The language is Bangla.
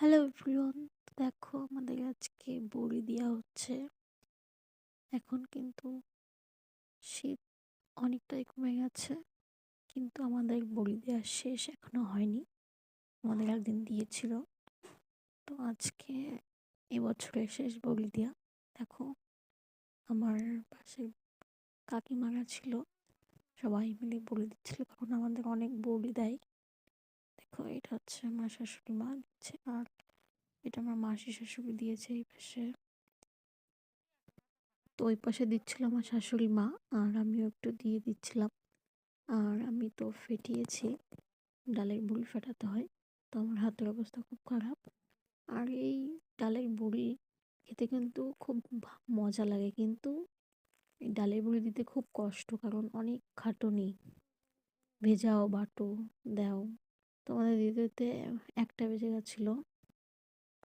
হ্যালো এভরিওয়ান, দেখো আমাদের আজকে বড়ি দেওয়া হচ্ছে। এখন কিন্তু শীত অনেকটাই কমে গেছে, কিন্তু আমাদের বড়ি দেওয়া শেষ এখনো হয়নি। আমাদের একদিন দিয়েছিল, তো আজকে এবছরের শেষ বড়ি দেওয়া। দেখো, আমার পাশে কাকিমারা ছিল, সবাই মিলে বড়ি দিচ্ছিল, কারণ আমাদের অনেক বড়ি দেয়। দেখো, এটা হচ্ছে আমার শাশুড়ি মা দিচ্ছে, আর এটা আমার মাসি শাশুড়ি দিয়েছে এই পাশে। তো ওই পাশে দিচ্ছিল আমার শাশুড়ি মা, আর আমিও একটু দিয়ে দিচ্ছিলাম। আর আমি তো ফেটিয়েছি, ডালের বড়ি ফাটাতে হয়, তো আমার হাতের অবস্থা খুব খারাপ। আর এই ডালের বড়ি খেতে কিন্তু খুব মজা লাগে, কিন্তু এই ডালের বড়ি দিতে খুব কষ্ট, কারণ অনেক খাটুনি। ভেজাও, বাটো, দাও। তো আমাদের দিতে দিতে 1টা বেজে গেছিলো।